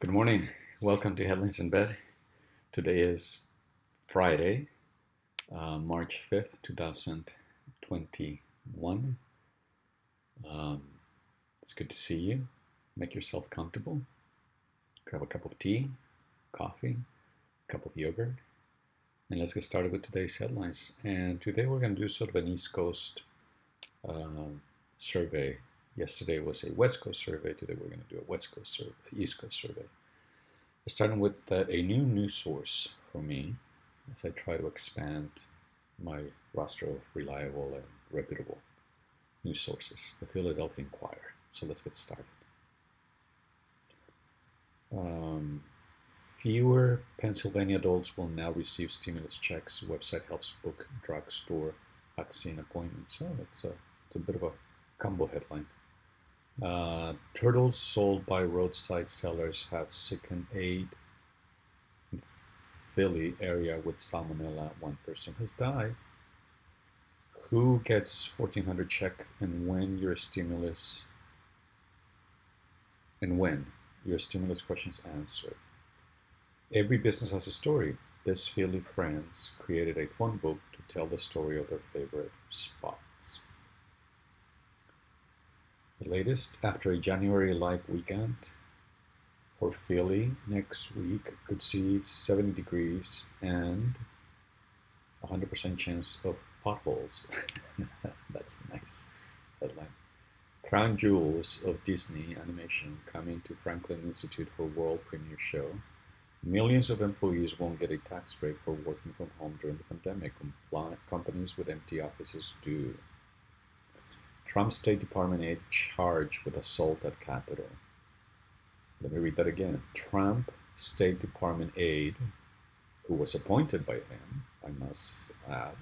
Good morning. Welcome to Headlines in Bed. Today is Friday, March 5th, 2021. Um, it's good to see you. Make yourself comfortable. Grab a cup of tea, coffee, a cup of yogurt, and let's get started with today's headlines. And today we're going to do sort of an East Coast survey. Yesterday was a West Coast survey. Today we're going to do a East Coast survey. Starting with a new news source for me as I try to expand my roster of reliable and reputable news sources, the Philadelphia Inquirer. So let's get started. Fewer Pennsylvania adults will now receive stimulus checks. Website helps book drugstore vaccine appointments. Oh, it's a bit of a combo headline. Turtles sold by roadside sellers have sickened aid in Philly area with salmonella. One person has died. Who gets 1,400 check and when your stimulus questions answered? Every business has a story. This Philly friends created a phone book to tell the story of their favorite spots. The latest, after a January-like weekend for Philly, next week could see 70 degrees and 100% chance of potholes. That's a nice headline. Crown jewels of Disney animation coming to Franklin Institute for world premiere show. Millions of employees won't get a tax break for working from home during the pandemic. Companies with empty offices do. Trump State Department aide charged with assault at Capitol. Let me read that again. Trump State Department aide, who was appointed by him, I must add,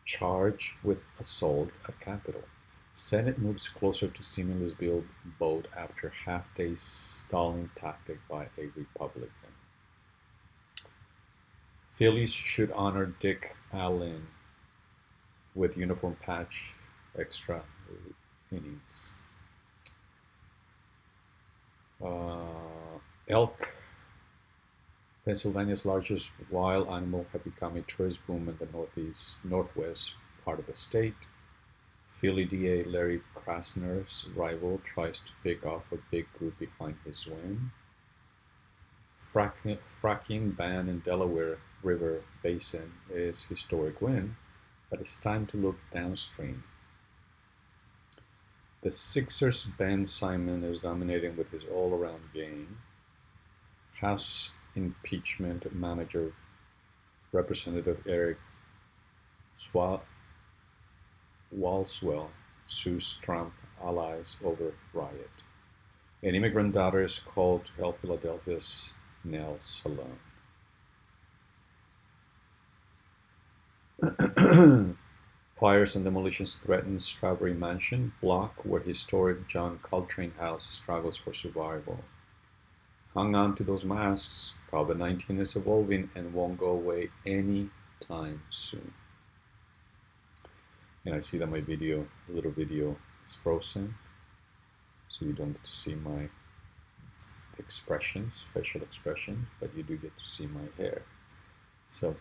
charged with assault at Capitol. Senate moves closer to stimulus bill vote after half-day stalling tactic by a Republican. Phillies should honor Dick Allen with uniform patch extra innings. Elk, Pennsylvania's largest wild animal, have become a tourist boom in the northwest part of the state. Philly DA Larry Krasner's rival tries to pick off a big group behind his win. Fracking ban in Delaware River Basin is historic win, but it's time to look downstream. The Sixers' Ben Simon is dominating with his all-around game. House impeachment manager Representative Eric Walswell sues Trump allies over riot. An immigrant daughter is called to help Philadelphia's nail salon. Fires and demolitions threaten Strawberry Mansion block where historic John Coltrane house struggles for survival. Hang on to those masks. COVID-19 is evolving and won't go away anytime soon. And I see that my little video is frozen, so you don't get to see my expressions, facial expressions, but you do get to see my hair. So,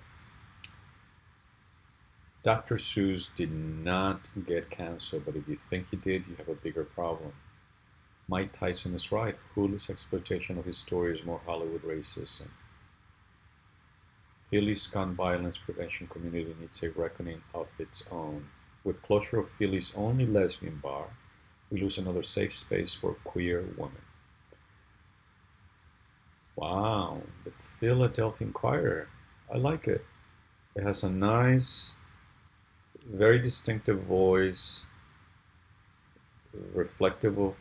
Dr. Seuss did not get canceled, but if you think he did, you have a bigger problem. Mike Tyson is right. Hulu's exploitation of his story is more Hollywood racism. Philly's gun violence prevention community needs a reckoning of its own. With closure of Philly's only lesbian bar, we lose another safe space for queer women. Wow, the Philadelphia Inquirer. I like it. It has a nice, very distinctive voice, reflective of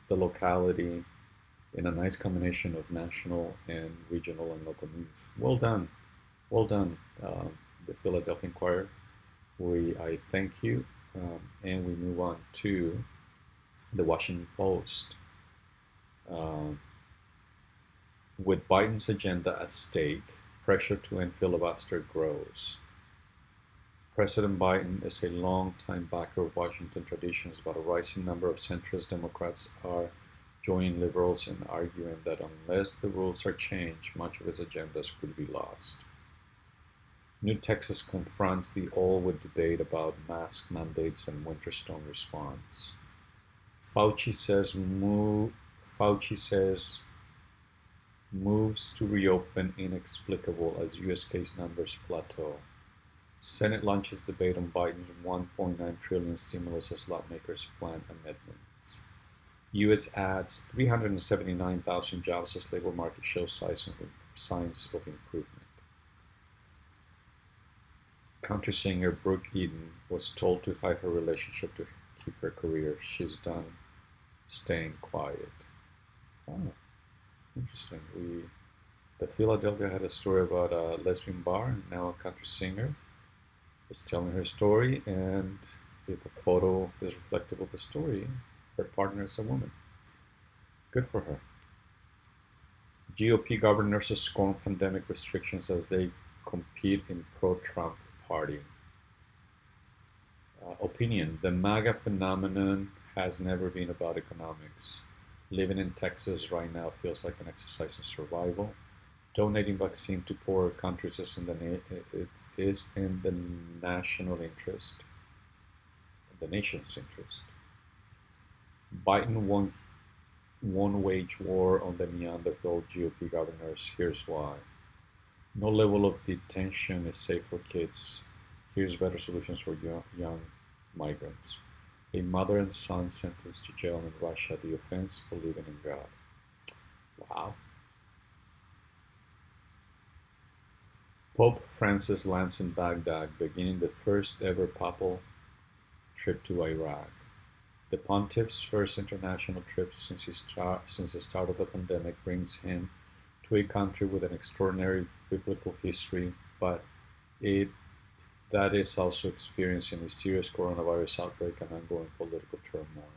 the locality, in a nice combination of national and regional and local news. Well done, the Philadelphia Inquirer. I thank you, and we move on to the Washington Post. With Biden's agenda at stake, pressure to end filibuster grows. President Biden is a long-time backer of Washington traditions, but a rising number of centrist Democrats are joining liberals in arguing that unless the rules are changed, much of his agendas could be lost. New Texas confronts the old with debate about mask mandates and winter storm response. Fauci says moves to reopen inexplicable as U.S. case numbers plateau. Senate launches debate on Biden's $1.9 trillion stimulus as lawmakers plan amendments. U.S. adds 379,000 jobs as labor market shows signs of improvement. Country singer Brooke Eden was told to hide her relationship to keep her career. She's done staying quiet. Oh, interesting. The Philadelphia had a story about a lesbian bar, and now a country singer is telling her story, and if the photo is reflective of the story, her partner is a woman. Good for her. GOP governors scorn pandemic restrictions as they compete in pro-Trump party. Opinion. The MAGA phenomenon has never been about economics. Living in Texas right now feels like an exercise in survival. Donating vaccine to poorer countries is in the national interest, the nation's interest. Biden won wage war on the Neanderthal GOP governors. Here's why. No level of detention is safe for kids. Here's better solutions for young migrants. A mother and son sentenced to jail in Russia. The offense, believing in God. Wow. Pope Francis lands in Baghdad, beginning the first ever papal trip to Iraq. The pontiff's first international trip since the start of the pandemic brings him to a country with an extraordinary biblical history, but that is also experiencing a serious coronavirus outbreak and ongoing political turmoil.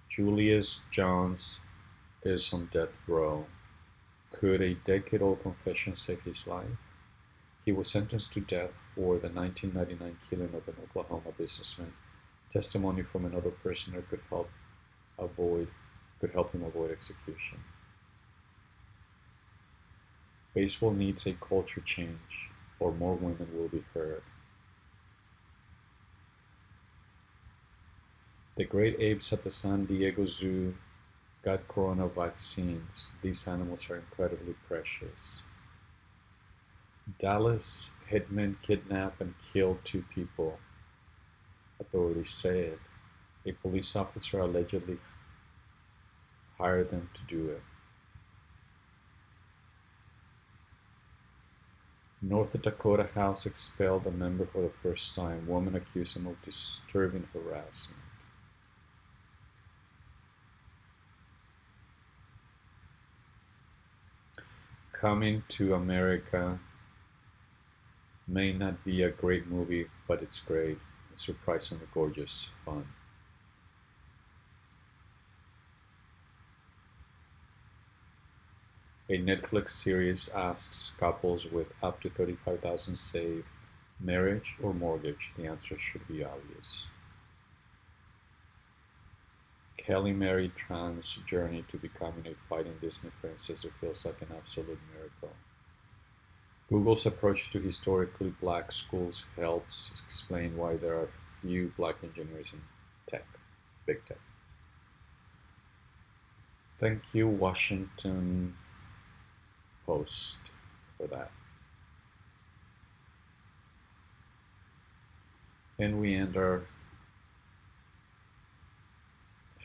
Julius Johns is on death row. Could a decade-old confession save his life? He was sentenced to death for the 1999 killing of an Oklahoma businessman. Testimony from another prisoner could help him avoid execution. Baseball needs a culture change, or more women will be heard. The great apes at the San Diego Zoo got corona vaccines. These animals are incredibly precious. Dallas hitmen kidnapped and killed 2 people. Authorities said a police officer allegedly hired them to do it. North Dakota House expelled a member for the first time. Woman accused him of disturbing harassment. Coming to America may not be a great movie, but it's great. It's surprisingly gorgeous, fun. A Netflix series asks couples with up to $35,000 save marriage or mortgage. The answer should be obvious. Kelly Mary Tran's journey to becoming a fighting Disney princess feels like an absolute miracle. Google's approach to historically black schools helps explain why there are few black engineers in tech, big tech. Thank you, Washington Post, for that. And we end our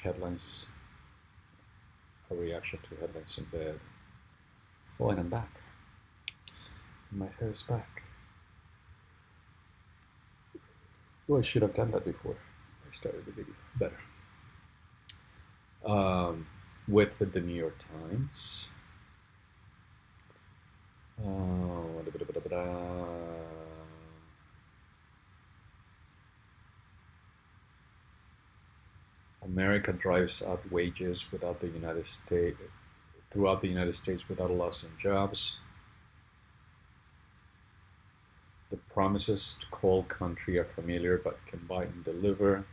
headlines, a reaction to headlines in bed. Oh, and I'm back. And my hair is back. Well, I should have done that before I started the video. Better. With the New York Times. America drives up wages throughout the United States without a loss in jobs. The promises to coal country are familiar, but can Biden deliver?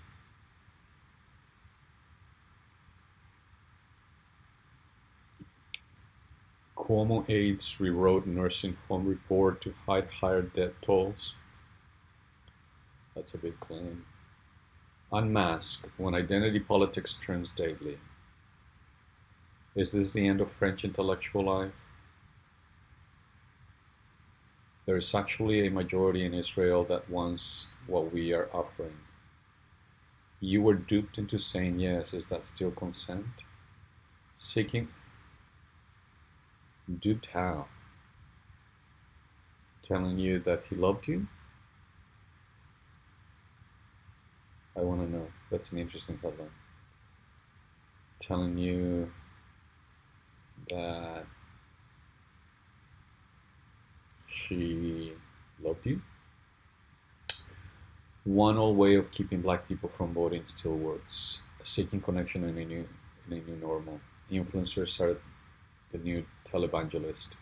Cuomo aides rewrote nursing home report to hide higher death tolls. That's a big claim. Unmask when identity politics turns deadly. Is this the end of French intellectual life? There is actually a majority in Israel that wants what we are offering. You were duped into saying yes. Is that still consent? Seeking. Duped how? Telling you that he loved you? I want to know. That's an interesting headline. Telling you that she loved you? One old way of keeping black people from voting still works. Seeking connection in a new normal. Influencers are the new televangelist.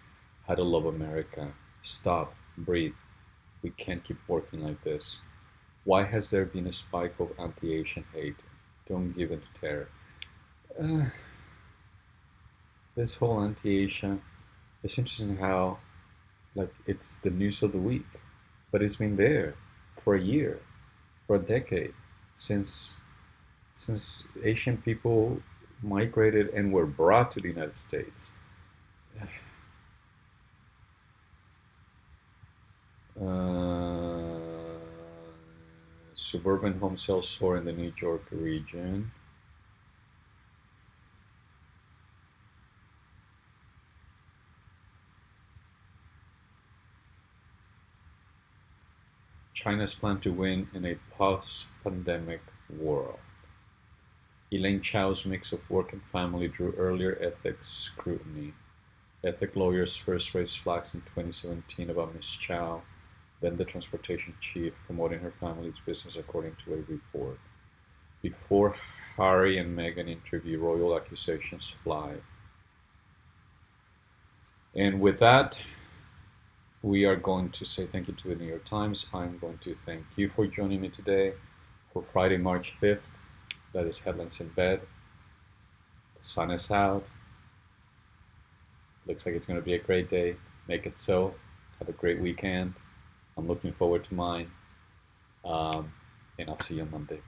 How to love America. Stop. Breathe. We can't keep working like this. Why has there been a spike of anti-Asian hate? Don't give in to terror. Uh, this whole anti-Asian, it's interesting how, like, it's the news of the week, but it's been there for a year, for a decade, since Asian people migrated and were brought to the United States. Uh, Suburban home sales soar in the New York region. China's plan to win in a post-pandemic world. Elaine Chao's mix of work and family drew earlier ethics scrutiny. Ethic lawyers first raised flags in 2017 about Ms. Chao, then the transportation chief, promoting her family's business according to a report. Before Harry and Meghan interview, royal accusations fly. And with that, we are going to say thank you to the New York Times. I'm going to thank you for joining me today for Friday, March 5th. That is Headlines in Bed. The sun is out. Looks like it's going to be a great day. Make it so. Have a great weekend. I'm looking forward to mine. And I'll see you on Monday.